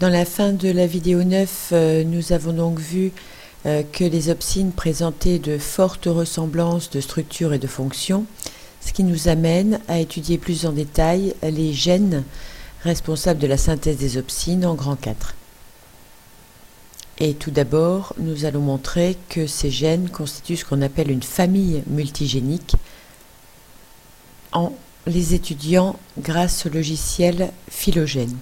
Dans la fin de la vidéo 9, nous avons donc vu que les opsines présentaient de fortes ressemblances de structure et de fonction, ce qui nous amène à étudier plus en détail les gènes responsables de la synthèse des opsines en grand 4. Et tout d'abord, nous allons montrer que ces gènes constituent ce qu'on appelle une famille multigénique en les étudiant grâce au logiciel Phylogène.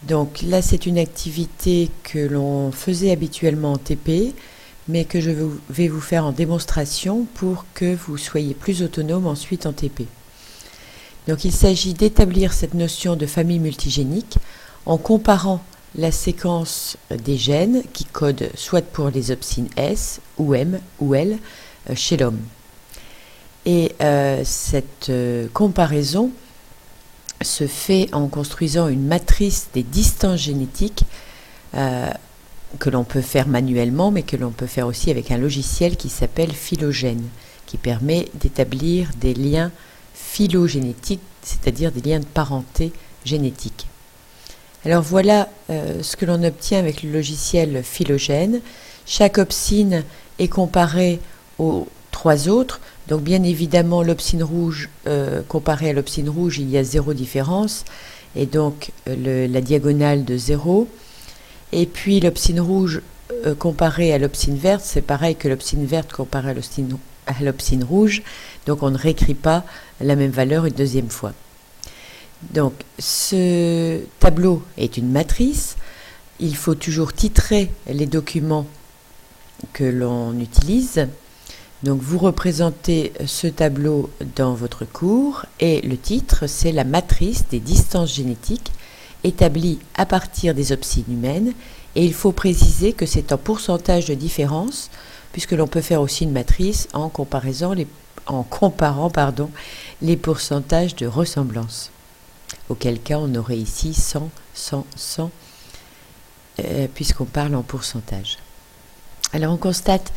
Donc là, c'est une activité que l'on faisait habituellement en TP, mais que je vais vous faire en démonstration pour que vous soyez plus autonome ensuite en TP. Donc il s'agit d'établir cette notion de famille multigénique en comparant la séquence des gènes qui codent soit pour les opsines S ou M ou L chez l'homme. Et cette comparaison se fait en construisant une matrice des distances génétiques que l'on peut faire manuellement, mais que l'on peut faire aussi avec un logiciel qui s'appelle Phylogène, qui permet d'établir des liens phylogénétiques, c'est-à-dire des liens de parenté génétique. Alors voilà ce que l'on obtient avec le logiciel Phylogène. Chaque opsine est comparée aux 3 autres. Donc bien évidemment, l'opsine rouge, comparée à l'opsine rouge, il y a 0 différence, et donc la diagonale de 0. Et puis l'opsine rouge comparée à l'opsine verte, c'est pareil que l'opsine verte comparée à l'opsine rouge, donc on ne réécrit pas la même valeur une deuxième fois. Donc ce tableau est une matrice, il faut toujours titrer les documents que l'on utilise. Donc vous représentez ce tableau dans votre cours et le titre, c'est la matrice des distances génétiques établie à partir des opsines humaines, et il faut préciser que c'est en pourcentage de différence, puisque l'on peut faire aussi une matrice en comparant les pourcentages de ressemblance, auquel cas on aurait ici 100, 100, 100, puisqu'on parle en pourcentage. Alors on constate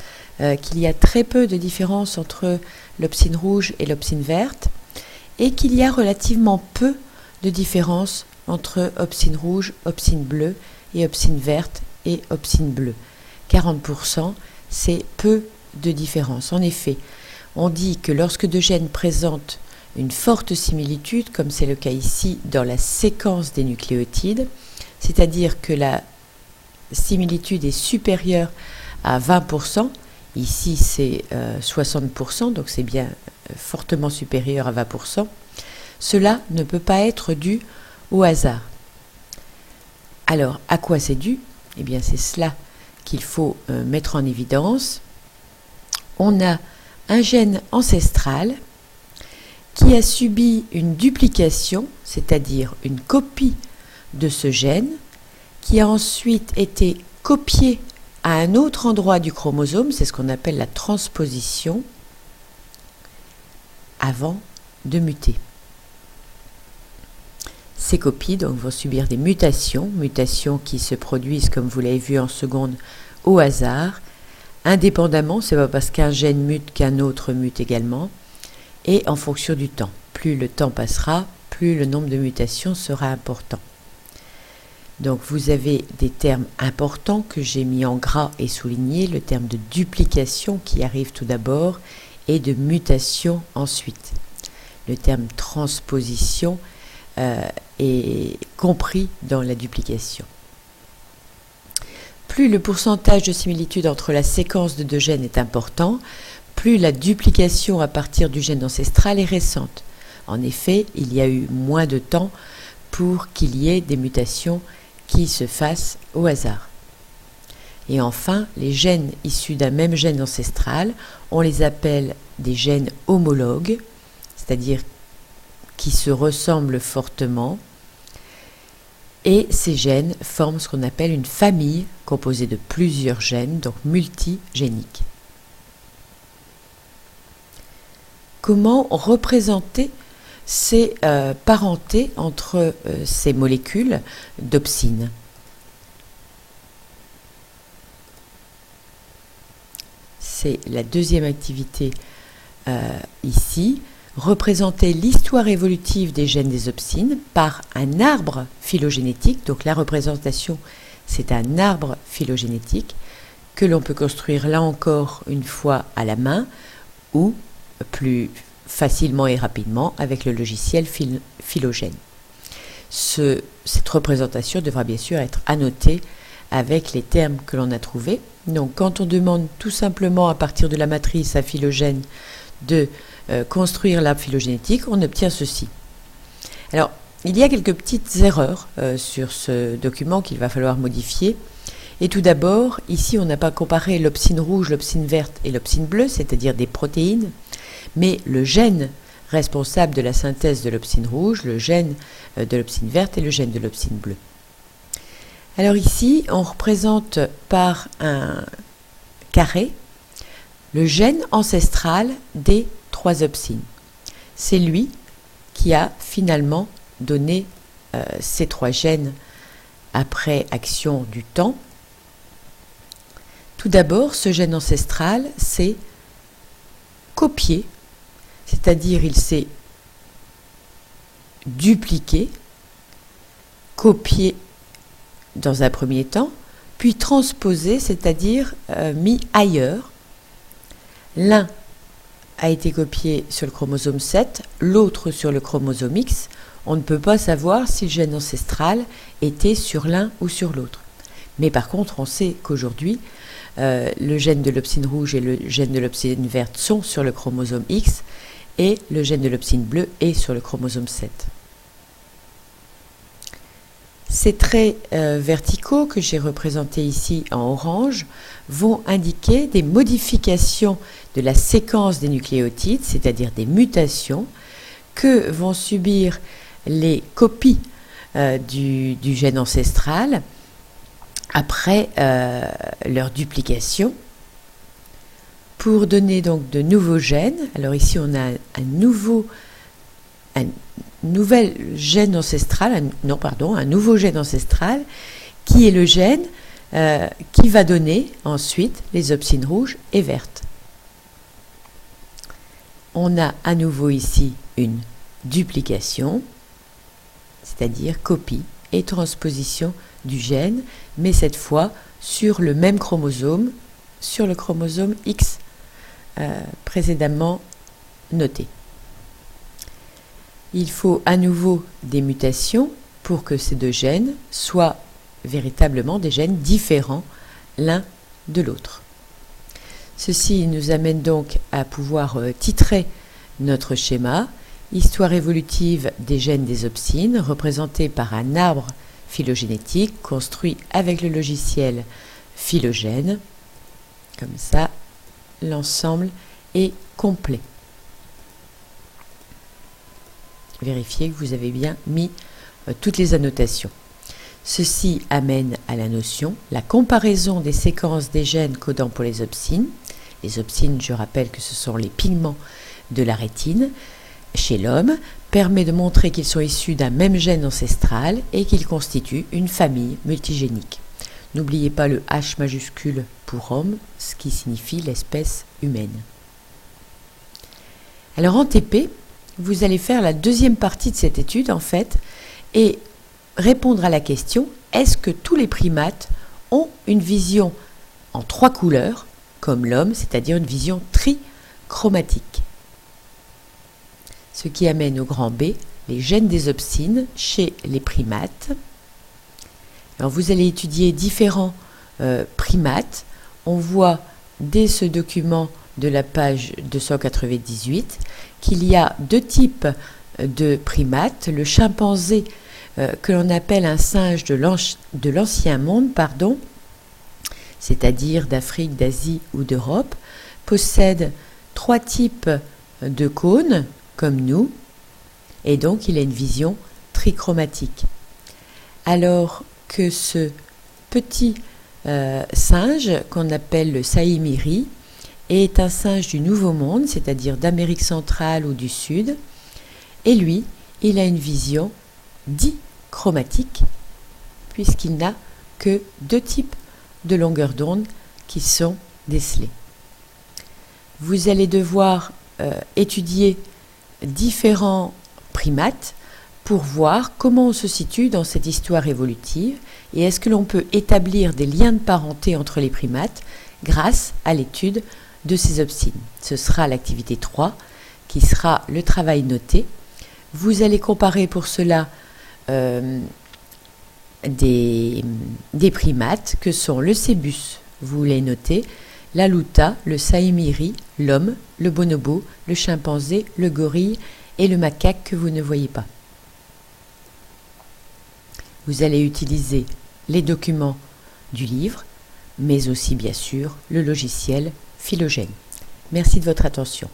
qu'il y a très peu de différence entre l'opsine rouge et l'opsine verte, et qu'il y a relativement peu de différence entre opsine rouge, opsine bleue et opsine verte et opsine bleue. 40%, c'est peu de différence. En effet, on dit que lorsque deux gènes présentent une forte similitude, comme c'est le cas ici dans la séquence des nucléotides, c'est-à-dire que la similitude est supérieure à 20%, ici c'est 60%, donc c'est bien fortement supérieur à 20%, cela ne peut pas être dû au hasard. Alors, à quoi c'est dû? Eh bien, c'est cela qu'il faut mettre en évidence. On a un gène ancestral qui a subi une duplication, c'est-à-dire une copie de ce gène, qui a ensuite été copié à un autre endroit du chromosome, c'est ce qu'on appelle la transposition, avant de muter. Ces copies donc, vont subir des mutations qui se produisent, comme vous l'avez vu en seconde, au hasard, indépendamment, c'est pas parce qu'un gène mute qu'un autre mute également, et en fonction du temps. Plus le temps passera, plus le nombre de mutations sera important. Donc vous avez des termes importants que j'ai mis en gras et soulignés, le terme de duplication qui arrive tout d'abord et de mutation ensuite. Le terme transposition est compris dans la duplication. Plus le pourcentage de similitude entre la séquence de deux gènes est important, plus la duplication à partir du gène ancestral est récente. En effet, il y a eu moins de temps pour qu'il y ait des mutations qui se fassent au hasard. Et enfin, les gènes issus d'un même gène ancestral, on les appelle des gènes homologues, c'est-à-dire qui se ressemblent fortement, et ces gènes forment ce qu'on appelle une famille composée de plusieurs gènes, donc multigénique. Comment représenter ces parentés entre ces molécules d'opsines? C'est la deuxième activité ici. représenter l'histoire évolutive des gènes des opsines par un arbre phylogénétique. Donc la représentation, c'est un arbre phylogénétique que l'on peut construire là encore une fois à la main ou plus facilement et rapidement avec le logiciel Phylogène. Cette représentation devra bien sûr être annotée avec les termes que l'on a trouvés. Donc quand on demande tout simplement à partir de la matrice à Phylogène de construire l'arbre phylogénétique, on obtient ceci. Alors, il y a quelques petites erreurs sur ce document qu'il va falloir modifier. Et tout d'abord, ici, on n'a pas comparé l'opsine rouge, l'opsine verte et l'opsine bleue, c'est-à-dire des protéines, mais le gène responsable de la synthèse de l'opsine rouge, le gène de l'opsine verte et le gène de l'opsine bleue. Alors ici, on représente par un carré le gène ancestral des 3 opsines. C'est lui qui a finalement donné ces 3 gènes après action du temps. Tout d'abord, ce gène ancestral s'est copié, c'est-à-dire il s'est dupliqué, copié dans un premier temps, puis transposé, c'est-à-dire mis ailleurs. L'un a été copié sur le chromosome 7, l'autre sur le chromosome X. On ne peut pas savoir si le gène ancestral était sur l'un ou sur l'autre. Mais par contre, on sait qu'aujourd'hui, le gène de l'opsine rouge et le gène de l'opsine verte sont sur le chromosome X et le gène de l'opsine bleue est sur le chromosome 7. Ces traits verticaux que j'ai représentés ici en orange vont indiquer des modifications de la séquence des nucléotides, c'est-à-dire des mutations que vont subir les copies du gène ancestral après leur duplication pour donner donc de nouveaux gènes. Alors ici on a un nouvel gène ancestral, un nouveau gène ancestral qui est le gène qui va donner ensuite les opsines rouges et vertes. On a à nouveau ici une duplication, c'est-à-dire copie et transposition du gène, mais cette fois sur le même chromosome, sur le chromosome X précédemment noté. Il faut à nouveau des mutations pour que ces 2 gènes soient véritablement des gènes différents l'un de l'autre. Ceci nous amène donc à pouvoir titrer notre schéma « Histoire évolutive des gènes des opsines » représenté par un arbre phylogénétique construit avec le logiciel Phylogène. Comme ça, l'ensemble est complet. Vérifiez que vous avez bien mis toutes les annotations. Ceci amène à la notion la comparaison des séquences des gènes codant pour les opsines. Les opsines, je rappelle que ce sont les pigments de la rétine chez l'homme, permet de montrer qu'ils sont issus d'un même gène ancestral et qu'ils constituent une famille multigénique. N'oubliez pas le H majuscule pour homme, ce qui signifie l'espèce humaine. Alors en TP, vous allez faire la deuxième partie de cette étude en fait et répondre à la question est-ce que tous les primates ont une vision en 3 couleurs comme l'homme, c'est-à-dire une vision trichromatique. Ce qui amène au grand B les gènes des opsines chez les primates. Alors vous allez étudier différents primates. On voit dès ce document de la page 298 qu'il y a 2 types de primates. Le chimpanzé que l'on appelle un singe de l'ancien monde, c'est-à-dire d'Afrique, d'Asie ou d'Europe, possède 3 types de cônes comme nous et donc il a une vision trichromatique. Alors que ce petit singe qu'on appelle le saïmiri est un singe du Nouveau Monde, c'est-à-dire d'Amérique centrale ou du Sud, et lui, il a une vision dichromatique, puisqu'il n'a que 2 types de longueurs d'onde qui sont décelés. Vous allez devoir étudier différents primates pour voir comment on se situe dans cette histoire évolutive et est-ce que l'on peut établir des liens de parenté entre les primates grâce à l'étude de ces obscines. Ce sera l'activité 3 qui sera le travail noté. Vous allez comparer pour cela des primates que sont le cébus, vous les notez, la louta, le saïmiri, l'homme, le bonobo, le chimpanzé, le gorille et le macaque que vous ne voyez pas. Vous allez utiliser les documents du livre, mais aussi bien sûr le logiciel Phylogène. Merci de votre attention.